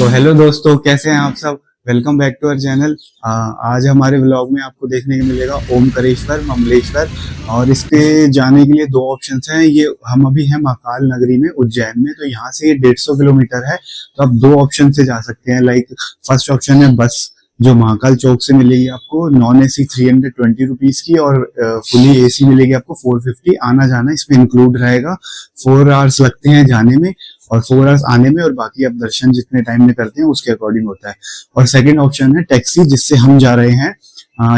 Hello दोस्तों, कैसे हैं आप सब। Welcome back to our channel. आज हमारे व्लॉग में आपको देखने को मिलेगा ओमकारेश्वर ममलेश्वर। और इसके जाने के लिए दो ऑप्शंस हैं। ये हम अभी हैं महाकाल नगरी में, उज्जैन में। तो यहाँ से ये 150 किलोमीटर है। तो आप दो ऑप्शन से जा सकते हैं। लाइक फर्स्ट ऑप्शन है बस, जो महाकाल चौक से मिलेगी आपको नॉन एसी 320 रुपीज की, और फुली एसी मिलेगी आपको 450। आना जाना इसमें इंक्लूड रहेगा। 4 आवर्स लगते हैं जाने में और 4 आवर्स आने में, और बाकी आप दर्शन जितने टाइम में करते हैं उसके अकॉर्डिंग होता है। और सेकंड ऑप्शन है टैक्सी, जिससे हम जा रहे हैं।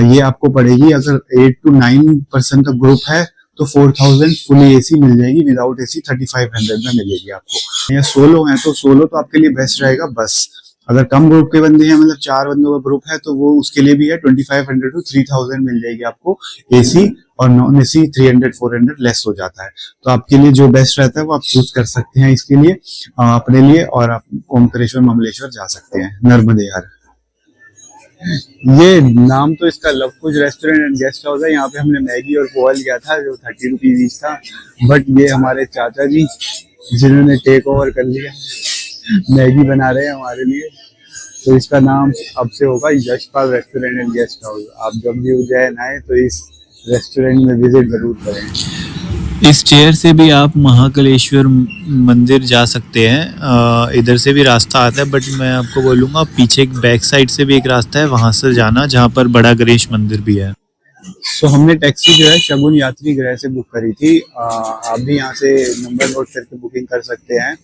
ये आपको पड़ेगी, अगर 8 to 9 पर्सन का ग्रुप है तो 4000 फुली एसी मिल जाएगी। विदाउट एसी 3500 में मिलेगी आपको। या सोलो है तो सोलो तो आपके लिए बेस्ट रहेगा बस। अगर कम ग्रुप के बंदे हैं, मतलब 4 बंदों का ग्रुप है, तो वो उसके लिए भी है 2500 to 3000 मिल जाएगी आपको एसी। और नॉन एसी 300-400 लेस हो जाता है। तो आपके लिए जो बेस्ट रहता है वो आप चूज कर सकते हैं इसके लिए अपने लिए। और आप ओमकारेश्वर ममलेश्वर जा सकते हैं नर्मदे हर। ये नाम तो इसका लव कुछ रेस्टोरेंट एंड गेस्ट हाउस है। यहाँ पे हमने मैगी और पोहा लिया था जो 30 रुपीज ईच था। बट ये हमारे चाचा जी जिन्होंने टेक ओवर कर लिया, मैगी बना रहे हैं हमारे लिए। तो इसका नाम अब से होगा Yashpal restaurant and guest house. आप जब भी उज्जैन आए तो इस रेस्टोरेंट में विजिट जरूर करें। इस चेयर से भी आप महाकालेश्वर मंदिर जा सकते हैं। इधर से भी रास्ता आता है, बट मैं आपको बोलूँगा पीछे एक बैक साइड से भी एक रास्ता है, वहाँ से जाना, जहाँ पर बड़ा गणेश मंदिर भी है। सो हमने टैक्सी जो है शगुन यात्री गृह से बुक करी थी। आप भी यहाँ से नंबर नोट करके बुकिंग कर सकते हैं।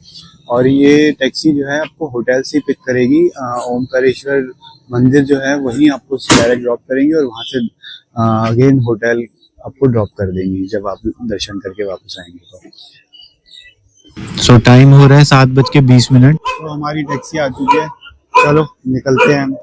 और ये टैक्सी जो है आपको होटल से पिक करेगी। ओमकारेश्वर मंदिर जो है वहीं आपको डायरेक्ट ड्रॉप करेंगे, और वहाँ से अगेन होटल आपको ड्रॉप कर देंगी जब आप दर्शन करके वापस आएंगे तो। सो टाइम हो रहा है 7:20। तो हमारी टैक्सी आ चुकी है, चलो निकलते हैं हम।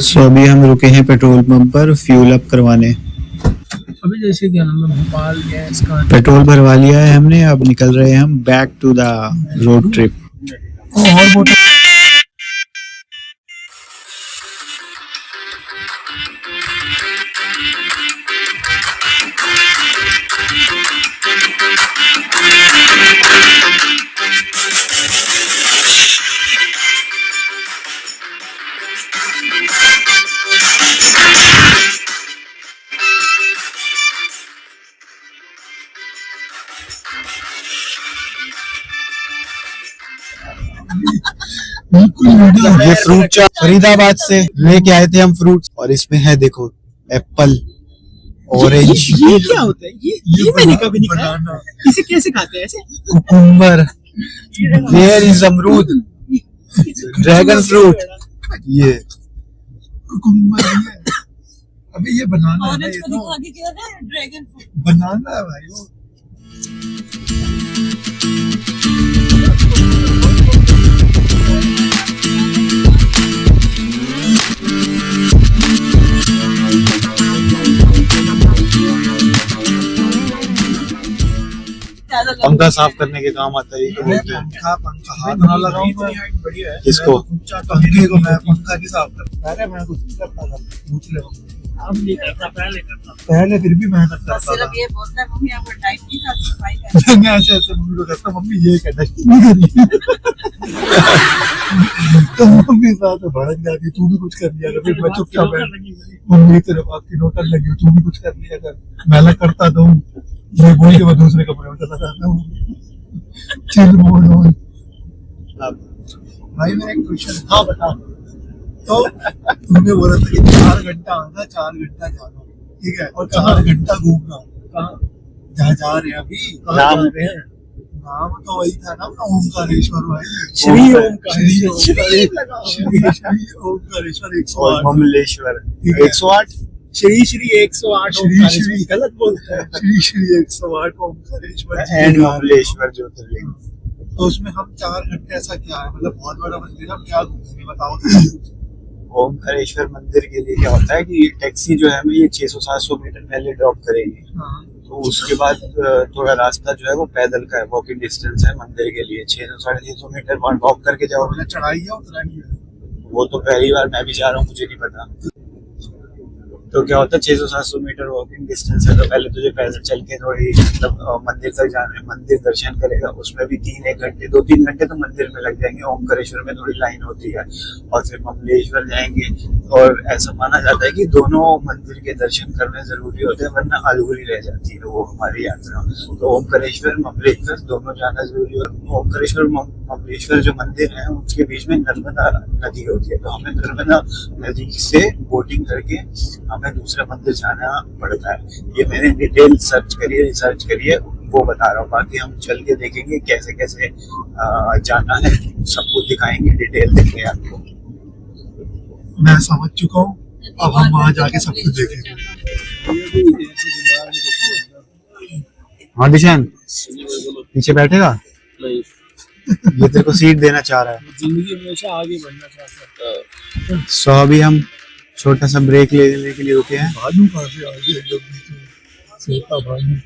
सो अभी हम रुके हैं पेट्रोल पंप पर फ्यूल अप करवाने। अभी जैसे कि हम भोपाल गैस का पेट्रोल भरवा लिया है हमने। अब निकल रहे हैं हम back to the road trip. और ये फ्रूट चाट फरीदाबाद से लेके आए थे हम फ्रूट्स, और इसमें है देखो एप्पल, ऑरेंज, ये क्या होता है? ये मैंने कभी नहीं खाया। इसे कैसे खाते हैं ऐसे? कुकुम्बर, देयर इज अमरूद, ड्रैगन फ्रूट, ये कुकुम्बर। अभी ये बनाना है, ऑरेंज को दिखा के क्या है? ड्रैगन फ्रूट बनाना है भाई वो। पंखा साफ करने के काम आता है। ये बोलते हैं पंखा हाथ ना लगाऊं मैं। किसको? पंखे को मैं पंखा नहीं साफ करता। पहले मैं कुछ नहीं करता था, पूछ ले। अब नहीं करता, पहले करता। पहले फिर भी मेहनत करता था। सिर्फ ये बोलता है मम्मी आपको टाइम नहीं था सफाई करने। मैं ऐसे ऐसे मम्मी को कहता, मम्मी ये कहता नहीं करी। तो मम्मी साथ भड़क जाती, तू भी कुछ कर लिया कर। फिर मैं चुपचाप मम्मी तेरे बात की नौकर लगी, तू भी कुछ कर लिया कर। मैं करता तो मैं बोल के बाद दूसरे कमरे में चला जाता हूँ। Chill mode on. भाई मेरा एक क्वेश्चन। हाँ बता। तो तुमने बोला था कि 4 घंटा आना, 4 घंटा जाना, ठीक है, और 4 घंटा घूमना। कहाँ जहाँ जा रहे हैं अभी? नाम तो वही था ना अपना, ओमकारेश्वर भाई। श्री ओमकारेश्वर 108 ममलेश्वर 108 श्री 108 ओमकारेश्वर। गलत बोलते हैं। श्री 108 ओमकारेश्वर एंड ममलेश्वर ज्योतिर्लिंग। तो उसमें हम 4 घंटे ऐसा क्या है, मतलब बहुत बड़ा मंदिर, हम क्या घूमेंगे बताओ। ओमकारेश्वर मंदिर के लिए क्या होता है कि ये टैक्सी जो है हमें ये 600-700 मीटर पहले ड्रॉप करेगी। तो उसके बाद थोड़ा रास्ता जो है वो पैदल का है, वॉकिंग डिस्टेंस है मंदिर के लिए 600-650 मीटर वॉक करके जाओगे। चढ़ाई है उतराई है। वो तो पहली बार मैं भी जा रहा हूँ, मुझे नहीं पता। तो क्या होता है 600-700 मीटर वॉकिंग डिस्टेंस है, तो पहले तुझे पैदल चल के थोड़ी मतलब मंदिर तक जाना है, मंदिर दर्शन करेगा, उसमें भी 3-1 घंटे 2-3 घंटे तो मंदिर में लग जाएंगे। ओमकारेश्वर में थोड़ी लाइन होती है, और फिर ममलेश्वर जाएंगे। और ऐसा माना जाता है कि दोनों मंदिर के दर्शन करने जरूरी होते हैं, वरना अधूरी रह जाती है वो हमारी यात्रा। तो ओमकारेश्वर ममलेश्वर दोनों जाना जरूरी है। ओमकारेश्वर ममलेश्वर जो मंदिर है उसके बीच में नर्मदा नदी होती है, तो हमें नर्मदा नदी से बोटिंग करके हमें दूसरा मंदिर जाना पड़ता है। ये मैंने डिटेल सर्च करी, रिसर्च करी है, वो बता रहा हूँ। बाकी हम चल के देखेंगे कैसे कैसे जाना है, सब कुछ दिखाएंगे, डिटेल देंगे आपको। मैं समझ चुका हूँ, अब हम वहाँ जाके सब कुछ देखेंगे। हाँ दिशान, पीछे बैठेगा? ये तेरे को सीट देना चाह रहा है। जिंदगी में हमेशा आगे बढ़ना चाहता है। सो अभी हम छोटा सा ब्रेक लेने के लिए रुके हैं। भालू कहाँ से आ गया एकदम नीचे? सोता भालू।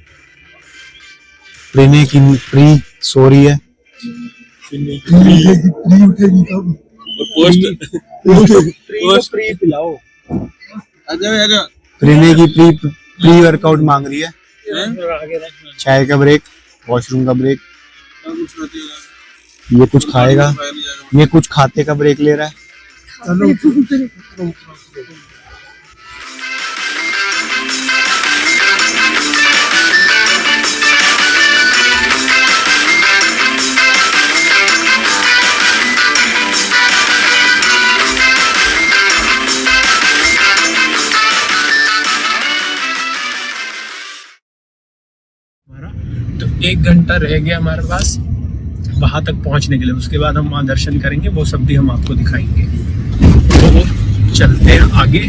प्रीने की प्री सो रही है। प्री उठेगी कब? प्री पिलाओ। प्रीने की प्री वर्कआउट मांग रही है। चाय का ब्रेक, वॉशरूम का ब्रेक, ये कुछ खाएगा, ये कुछ खाते का ब्रेक ले रहा है। चलो तो 1 घंटा रह गया हमारे पास वहां तक पहुंचने के लिए। उसके बाद हम वहां दर्शन करेंगे, वो सब भी हम आपको दिखाएंगे। तो चलते हैं आगे।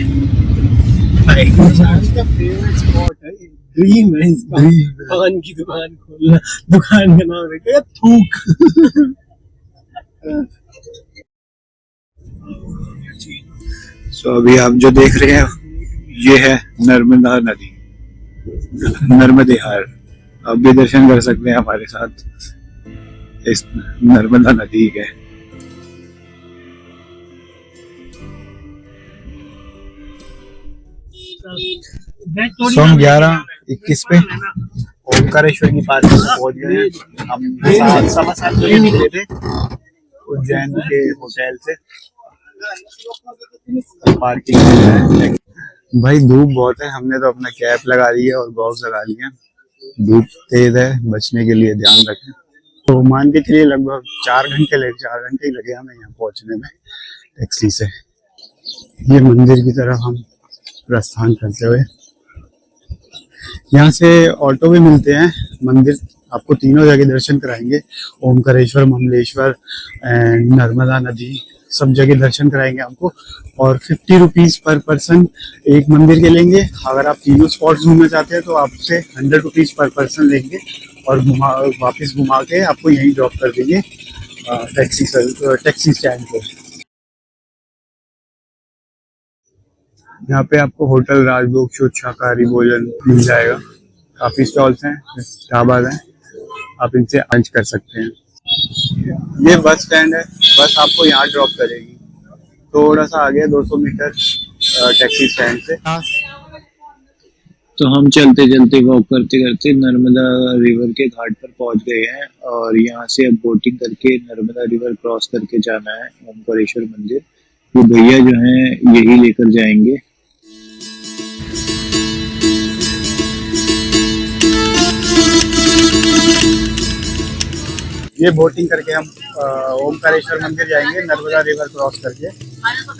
का फेवरेट स्पॉट है, ड्रीम है इसका। पान की दुकान खोलना, दुकान का नाम रखेगा थूक। सो अभी आप जो देख रहे हैं ये है नर्मदा नदी, नर्मदे हार। आप भी दर्शन कर सकते हैं हमारे साथ इस नर्मदा नदी के। हम 11:21 पे ओमकारेश्वर की पार्किंग में पहुंच गए हैं। हम 7:15 बजे निकले थे उज्जैन के होटल से। पार्किंग में भाई धूप बहुत है, हमने तो अपना कैप लगा ली है और गॉग्स लगा लिए हैं। धूप तेज है, बचने के लिए ध्यान रखें। तो मान के चलिए लगभग 4 घंटे ही लगे हमें यहाँ पहुंचने में टैक्सी से। ये मंदिर की तरफ हम प्रस्थान करते हुए, यहाँ से ऑटो भी मिलते हैं। मंदिर आपको तीनों जगह दर्शन कराएंगे, ओमकारेश्वर, ममलेश्वर एंड नर्मदा नदी, सब जगह दर्शन कराएंगे आपको। और 50 रुपीज पर पर्सन एक मंदिर के लेंगे। अगर आप तीनों स्पॉट्स घूमना चाहते हैं तो आपसे 100 रुपीज पर पर्सन लेंगे, और वापस घुमा के आपको यहीं ड्रॉप कर देंगे टैक्सी स्टैंड पे। यहाँ पे आपको होटल राजभोग शुद्ध शाकाहारी भोजन मिल जाएगा। काफी स्टॉल्स हैं, ढाबा हैं, आप इनसे लंच कर सकते हैं। ये बस स्टैंड है, बस आपको यहाँ ड्रॉप करेगी। थोड़ा सा आगे 200 मीटर टैक्सी स्टैंड से। तो हम चलते चलते वॉक करते करते नर्मदा रिवर के घाट पर पहुंच गए हैं, और यहाँ से अब बोटिंग करके नर्मदा रिवर क्रॉस करके जाना है ओमकारेश्वर मंदिर। वो भैया जो हैं यही लेकर जाएंगे। ये बोटिंग करके हम ओमकारेश्वर मंदिर जाएंगे, नर्मदा रिवर क्रॉस करके।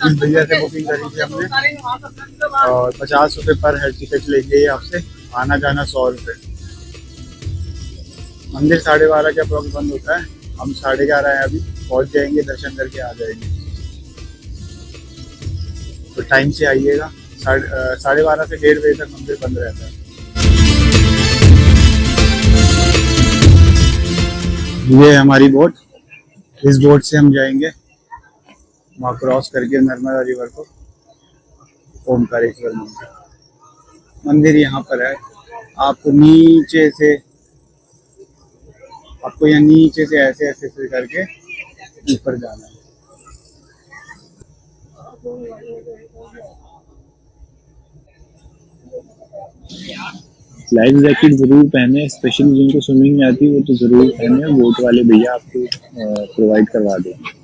इस भैया से बुकिंग करी थी हमने, और 50 रुपये पर हेड टिकट लेंगे ये आपसे। आना जाना 100 रुपये। मंदिर 12:30 के अप्रॉक्स बंद होता है। हम 11:30 हैं, अभी पहुंच जाएंगे, दर्शन करके आ जाएंगे। तो टाइम से आइएगा। 12:30 से 1:30 बजे तक मंदिर बंद रहता है। ये है हमारी बोट, इस बोट से हम जाएंगे वहाँ क्रॉस करके नर्मदा रिवर को ओमकारेश्वर मंदिर। मंदिर यहाँ पर है, आपको नीचे से, आपको यहाँ नीचे से ऐसे ऐसे ऐसे करके ऊपर जाना है। लाइफ जैकेट जरूर पहने, स्पेशली जिनको स्विमिंग नहीं आती वो तो जरूर पहने। बोट वाले भैया आपको प्रोवाइड करवा देंगे।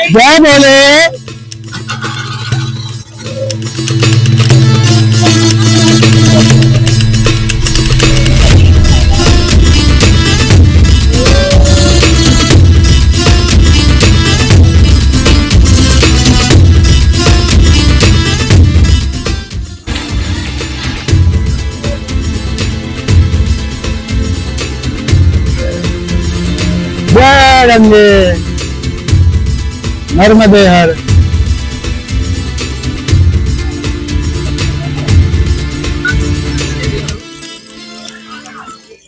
जय बोले। जय गंगे नर्मदे हर।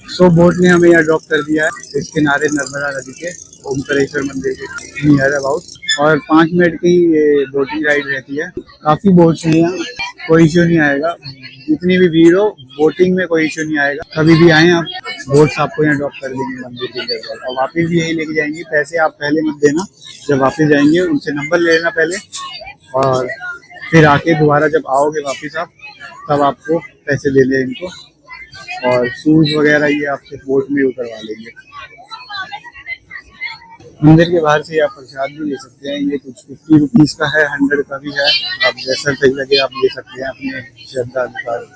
सो बोट ने हमें यहाँ ड्रॉप कर दिया है इस किनारे नर्मदा नदी के ओमकारेश्वर मंदिर के नियर अबाउट, और 5 मिनट की ये बोटिंग राइड रहती है। काफी बोट्स हैं यहाँ, कोई इश्यू नहीं आएगा। जितनी भी भीड़ हो बोटिंग में कोई इश्यू नहीं आएगा। कभी भी आए आप, बोट्स आपको यहाँ ड्रॉप कर देंगे मंदिर के जगह, और वापस भी यही लेके जाएंगे। पैसे आप पहले मत देना, जब वापस जाएंगे उनसे नंबर ले लेना पहले, और फिर आके दोबारा जब आओगे वापस आप, तब आपको पैसे दे लें इनको, और शूज वगैरह ये आपसे बोट में उतरवा लेंगे। मंदिर के बाहर से आप प्रसाद भी ले सकते हैं। ये कुछ 50 रुपीज का है, 100 का भी है। आप जैसा सही लगे आप ले सकते हैं अपने श्रद्धा अनुसार।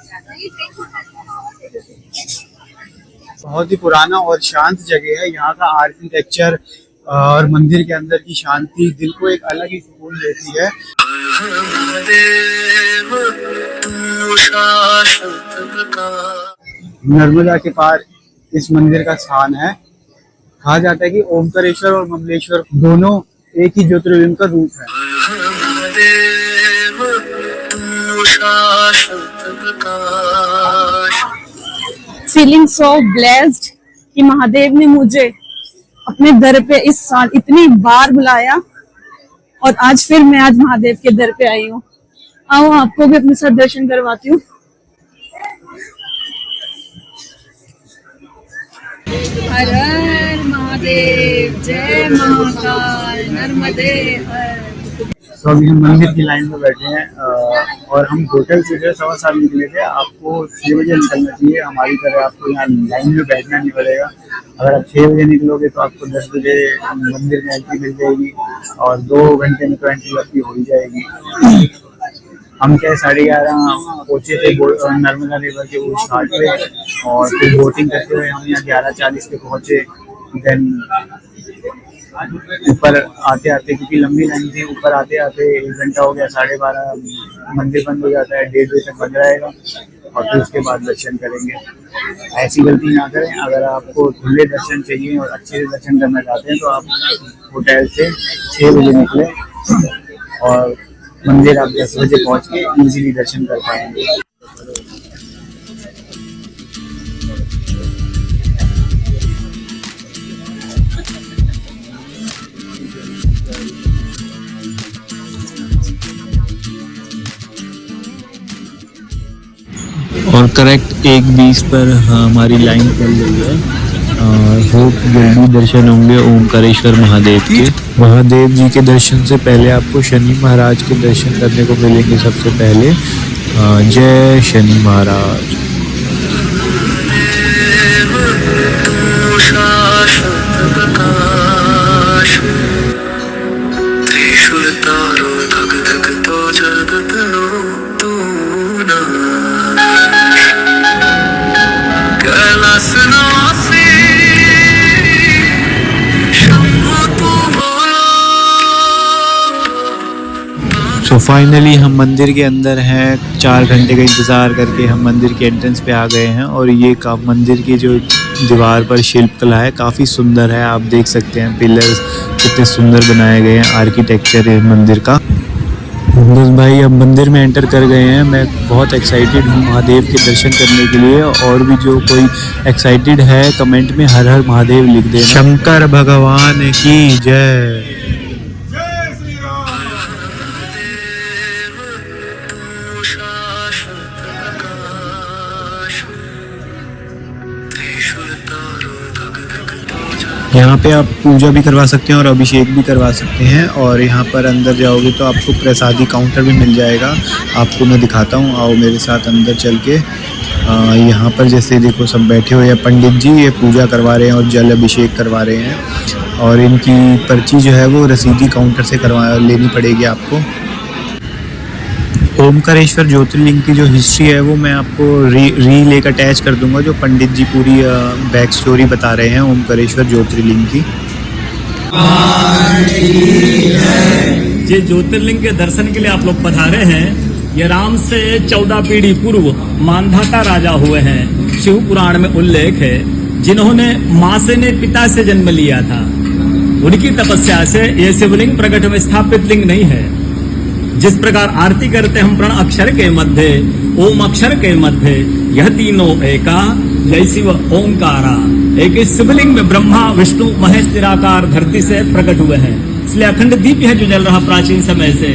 बहुत ही पुराना और शांत जगह है। यहाँ का आर्किटेक्चर और मंदिर के अंदर की शांति दिल को एक अलग ही सुकून देती है। नर्मदा के पार इस मंदिर का स्थान है। कहा जाता है कि ओमकारेश्वर और ममलेश्वर दोनों एक ही ज्योतिर्लिंग का रूप है। फीलिंग सो ब्लेस्ड कि महादेव ने मुझे अपने दर पे इस साल इतनी बार बुलाया, और आज फिर मैं आज महादेव के दर पे आई हूँ। आओ आपको भी अपने साथ दर्शन करवाती हूँ। हर हर महादेव, जय महाकाल, नर्मदे हर। तो अभी हम मंदिर की लाइन में बैठे हैं, और हम होटल से 7:15 निकले थे। आपको 6 बजे निकलना चाहिए। हमारी तरह आपको यहाँ लाइन में बैठना नहीं पड़ेगा। अगर आप 6 बजे निकलोगे तो आपको 10 बजे मंदिर में एंट्री मिल जाएगी, और 2 घंटे में तो एंट्री आपकी हो ही जाएगी। हम क्या 11:30 पहुंचे थे नर्मदा रिवर के उस घाट पे, और फिर बोटिंग करते हुए हम यहाँ 11:40 पे पहुंचे। देन ऊपर आते आते, क्योंकि लंबी लाइन थी, ऊपर आते आते 1 घंटा हो गया। 12:30 मंदिर बंद हो जाता है, 1:30 बजे तक बंद रहेगा, और फिर उसके बाद दर्शन करेंगे। ऐसी गलती ना करें। अगर आपको खुले दर्शन चाहिए और अच्छे से दर्शन करना चाहते हैं तो आप होटल से 6 बजे निकले, और मंदिर आप 10 बजे पहुंच के इजीली दर्शन कर पाएंगे। और करेक्ट 1:20 पर हमारी लाइन चल रही है। होप जल्दी दर्शन होंगे ओमकारेश्वर महादेव के। महादेव जी के दर्शन से पहले आपको शनि महाराज के दर्शन करने को मिलेंगे सबसे पहले। जय शनि महाराज। तो फाइनली हम मंदिर के अंदर हैं। 4 घंटे का इंतज़ार करके हम मंदिर के एंट्रेंस पे आ गए हैं, और ये मंदिर की जो दीवार पर शिल्प कला है काफ़ी सुंदर है। आप देख सकते हैं पिलर्स कितने सुंदर बनाए गए हैं। आर्किटेक्चर है मंदिर का। बस भाई अब मंदिर में एंटर कर गए हैं। मैं बहुत एक्साइटेड हूँ महादेव के दर्शन करने के लिए, और भी जो कोई एक्साइटेड है कमेंट में हर हर महादेव लिख देना। शंकर भगवान की जय। यहाँ पे आप पूजा भी करवा सकते हैं और अभिषेक भी करवा सकते हैं, और यहाँ पर अंदर जाओगे तो आपको प्रसादी काउंटर भी मिल जाएगा। आपको मैं दिखाता हूँ, आओ मेरे साथ अंदर चल के। यहाँ पर जैसे देखो सब बैठे हुए हैं पंडित जी, ये पूजा करवा रहे हैं और जल अभिषेक करवा रहे हैं, और इनकी पर्ची जो है वो रसीदी काउंटर से लेनी पड़ेगी आपको। ओमकारेश्वर ज्योतिर्लिंग की जो हिस्ट्री है वो मैं आपको रील एक अटैच कर दूंगा, जो पंडित जी पूरी बैक स्टोरी बता रहे हैं ओमकारेश्वर ज्योतिर्लिंग की। ये ज्योतिर्लिंग के दर्शन के लिए आप लोग पधारे हैं। ये राम से 14 पीढ़ी पूर्व मांधाता राजा हुए हैं। शिव पुराण में उल्लेख है, जिन्होंने माँ से ने पिता से जन्म लिया था। उनकी तपस्या से ये शिवलिंग प्रकट में स्थापित लिंग नहीं है। जिस प्रकार आरती करते हम प्रण अक्षर के मध्य, ओम अक्षर के मध्य, यह तीनों एका, जय शिव ओंकारा। एक इस शिवलिंग में ब्रह्मा विष्णु महेश निराकार धरती से प्रकट हुए हैं। इसलिए अखंड दीप है जो जल रहा प्राचीन समय से।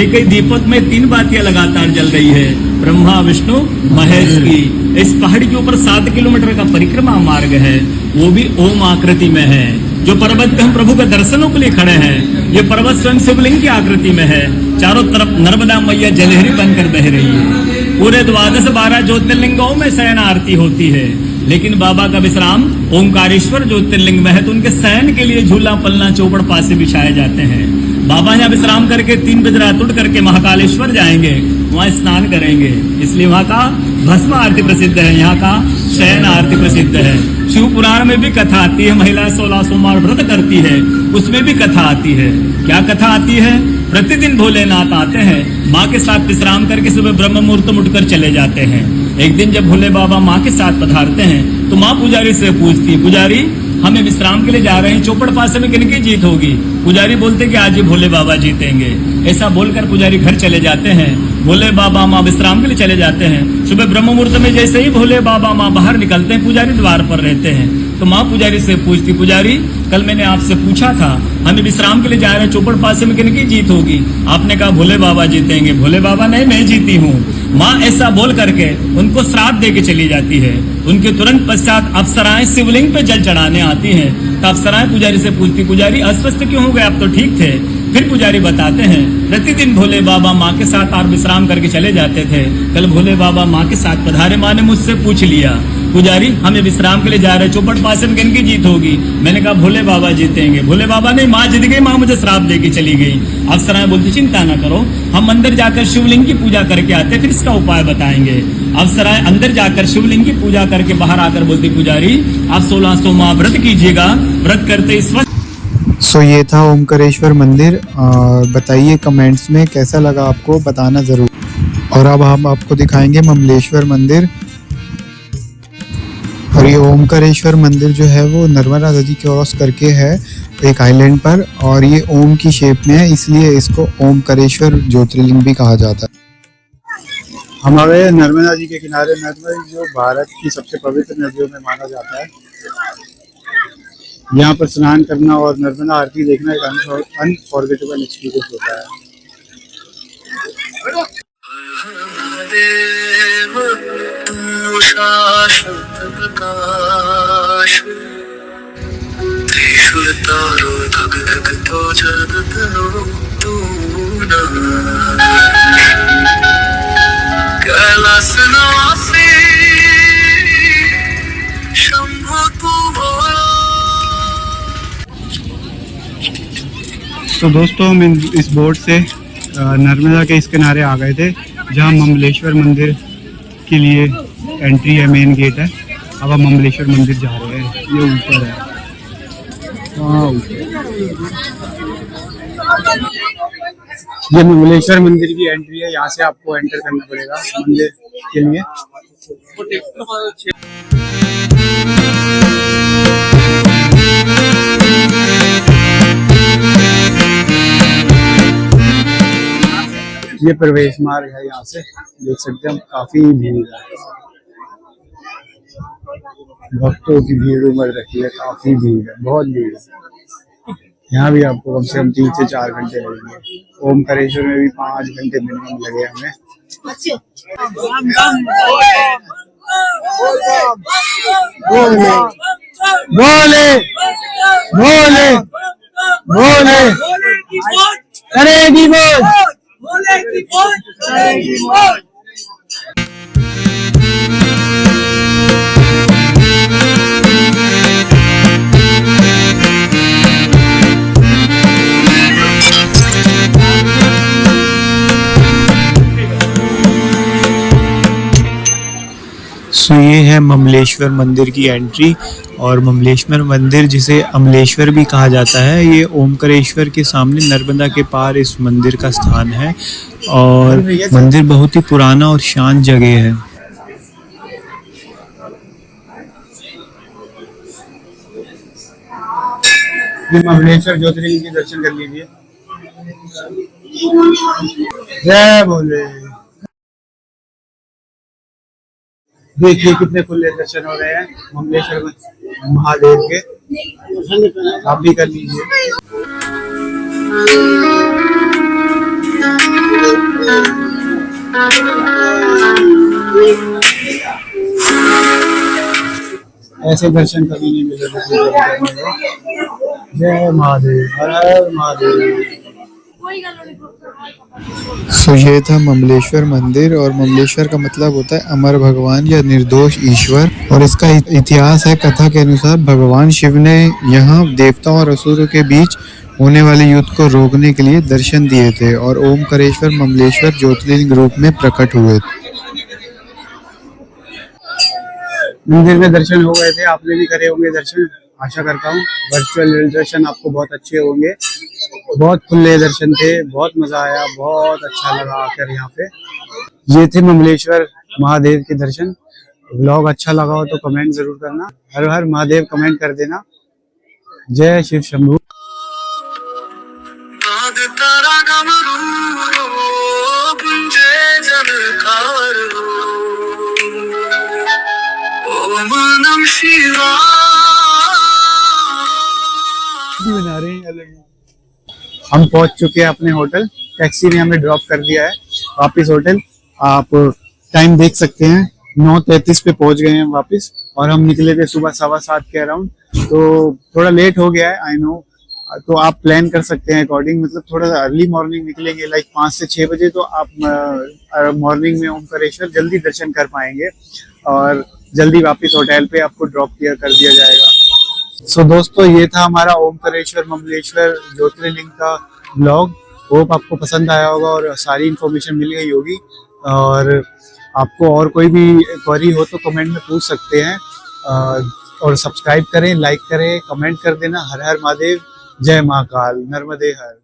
एक ही दीपक में 3 बातियां लगातार जल रही है, ब्रह्मा विष्णु महेश की। इस पहाड़ी के ऊपर 7 किलोमीटर का परिक्रमा मार्ग है, वो भी ओम आकृति में है। जो पर्वत पे हम प्रभु के दर्शनों के लिए खड़े हैं, ये पर्वत स्वयं शिवलिंग की आकृति में है। चारों तरफ नर्मदा मैया जलहरी बनकर बह रही है। पूरे 12 ज्योतिर्लिंगों में शयन आरती होती है, लेकिन बाबा का विश्राम ओमकारेश्वर ज्योतिर्लिंग में है, तो उनके शयन के लिए झूला पलना चौपड़ पासे बिछाए जाते हैं। बाबा यहाँ विश्राम करके 3 बजे रात उठ करके महाकालेश्वर जाएंगे, वहाँ स्नान करेंगे। इसलिए वहाँ का भस्म आरती प्रसिद्ध है, यहाँ का शयन आरती प्रसिद्ध है। शिव पुराण में भी कथा आती है, महिला 16 सोमवार व्रत करती है, उसमें भी कथा आती है। क्या कथा आती है? प्रतिदिन भोलेनाथ आते हैं, माँ के साथ विश्राम करके सुबह ब्रह्म मुहूर्त में उठकर चले जाते हैं। एक दिन जब भोले बाबा माँ के साथ पधारते हैं तो माँ पुजारी से पूछती, पुजारी हमें विश्राम के लिए जा रहे हैं, चौपड़ पासे में किनकी जीत होगी? पुजारी बोलते कि आज ही भोले बाबा जीतेंगे। ऐसा बोलकर पुजारी घर चले जाते हैं। भोले बाबा माँ विश्राम के लिए चले जाते हैं। सुबह ब्रह्म मुहूर्त में जैसे ही भोले बाबा माँ बाहर निकलते हैं, पुजारी द्वार पर रहते हैं। तो माँ पुजारी से पूछती, पुजारी कल मैंने आपसे पूछा था, हमें विश्राम के लिए जा रहे हैं, चौपड़ पासे में किनकी जीत होगी? आपने कहा भोले बाबा जीतेंगे। भोले बाबा नहीं, मैं जीती हूँ। माँ ऐसा बोल करके उनको श्राप दे के चली जाती है। उनके तुरंत पश्चात अप्सराएं शिवलिंग पे जल चढ़ाने आती हैं। तो अप्सराएं पुजारी से पूछती, पुजारी अस्वस्थ क्यों हो गए, आप तो ठीक थे। फिर पुजारी बताते हैं, प्रतिदिन भोले बाबा माँ के साथ और विश्राम करके चले जाते थे। कल भोले बाबा माँ के साथ पधारे, माँ ने मुझसे पूछ लिया, पुजारी हमें विश्राम के लिए जा रहे हैं, चौपड़ पासे में किनकी जीत होगी? मैंने कहा भोले बाबा जीतेंगे। भोले बाबा नहीं, माँ जीत गई, माँ मुझे श्राप दे के चली गई। अप्सराएं बोलती, चिंता ना करो, हम अंदर जाकर शिवलिंग की पूजा करके आते, फिर इसका उपाय बताएंगे। अप्सराएं अंदर जाकर शिवलिंग की पूजा करके बाहर आकर बोलती, पुजारी आप 16 सोमवार व्रत कीजिएगा, व्रत करते स्वस्थ। सो ये था ओमकारेश्वर मंदिर। बताइए कमेंट्स में कैसा लगा आपको, बताना ज़रूर। और अब हम आपको दिखाएंगे ममलेश्वर मंदिर। और ये ओमकारेश्वर मंदिर जो है वो नर्मदा नदी क्रॉस करके है एक आइलैंड पर, और ये ओम की शेप में है, इसलिए इसको ओमकारेश्वर ज्योतिर्लिंग भी कहा जाता है। हमारे नर्मदा जी के किनारे, नर्मदा जो भारत की सबसे पवित्र नदियों में माना जाता है, यहाँ पर स्नान करना और नर्मदा आरती देखना एक अनफॉरगेटेबल एक्सपीरियंस होता है। तो दोस्तों हम इस बोट से नर्मदा के इस किनारे आ गए थे, जहाँ ममलेश्वर मंदिर के लिए एंट्री है, मेन गेट है। अब हम ममलेश्वर मंदिर जा रहे हैं, ये ऊपर है। ये ममलेश्वर मंदिर की एंट्री है, यहाँ से आपको एंटर करना पड़ेगा मंदिर के लिए। ये प्रवेश मार्ग है, यहाँ से देख सकते हैं हम, काफी भीड़ है, भक्तों की भीड़ उमड़ रखी है, काफी भीड़ है, बहुत भीड़ है। यहाँ भी आपको कम से कम 3 से 4 घंटे लगेंगे। ओमकारेश्वर में भी 5 घंटे मिनिमम लगे हमें। भोले भोले भोले करेगी बोल। सो ये है ममलेश्वर मंदिर की एंट्री। और ममलेश्वर मंदिर, जिसे अमलेश्वर भी कहा जाता है, ये ओमकारेश्वर के सामने नर्मदा के पार इस मंदिर का स्थान है। और मंदिर बहुत ही पुराना और शांत जगह है। ममलेश्वर ज्योतिर्लिंग के दर्शन कर लीजिए। जय भोले। देखिए कितने खुले दर्शन हो रहे हैं ममलेश्वर महादेव के, आप भी कर लीजिए। ऐसे दर्शन कभी नहीं मिले। जय महादेव, हर हर महादेव। सो ये था ममलेश्वर मंदिर। और ममलेश्वर का मतलब होता है अमर भगवान या निर्दोष ईश्वर। और इसका इतिहास है, कथा के अनुसार भगवान शिव ने यहाँ देवताओं और असुरों के बीच होने वाले युद्ध को रोकने के लिए दर्शन दिए थे और ओमकारेश्वर ममलेश्वर ज्योतिर्लिंग रूप में प्रकट हुए। मंदिर में दर्शन हो गए थे, आपने भी करे होंगे दर्शन, आशा करता हूँ। वर्चुअल दर्शन आपको बहुत अच्छे होंगे, बहुत खुले दर्शन थे, बहुत मजा आया, बहुत अच्छा लगा आकर यहाँ पे। ये थे ममलेश्वर महादेव के दर्शन। व्लॉग अच्छा लगा हो तो कमेंट जरूर करना, हर हर महादेव कमेंट कर देना। जय शिव शंभू। बना रहे हैं अलग। हम पहुंच चुके हैं अपने होटल, टैक्सी ने हमें ड्रॉप कर दिया है वापस होटल। आप टाइम देख सकते हैं, 9:33 पे पहुंच गए हैं वापस। और हम निकले थे सुबह 7:15 के अराउंड, तो थोड़ा लेट हो गया है, आई नो। तो आप प्लान कर सकते हैं अकॉर्डिंग, मतलब थोड़ा सा अर्ली मॉर्निंग निकलेंगे, लाइक 5 से 6 बजे, तो आप मॉर्निंग में ओमकारेश्वर जल्दी दर्शन कर पाएंगे और जल्दी वापस होटल पे आपको ड्रॉप कर दिया जाएगा। सो दोस्तों, ये था हमारा ओमकारेश्वर ममलेश्वर ज्योतिर्लिंग का ब्लॉग। होप आपको पसंद आया होगा और सारी इन्फॉर्मेशन मिल गई होगी। और आपको और कोई भी क्वेरी हो तो कमेंट में पूछ सकते हैं। और सब्सक्राइब करें, लाइक करें, कमेंट कर देना। हर हर महादेव, जय महाकाल, नर्मदे हर।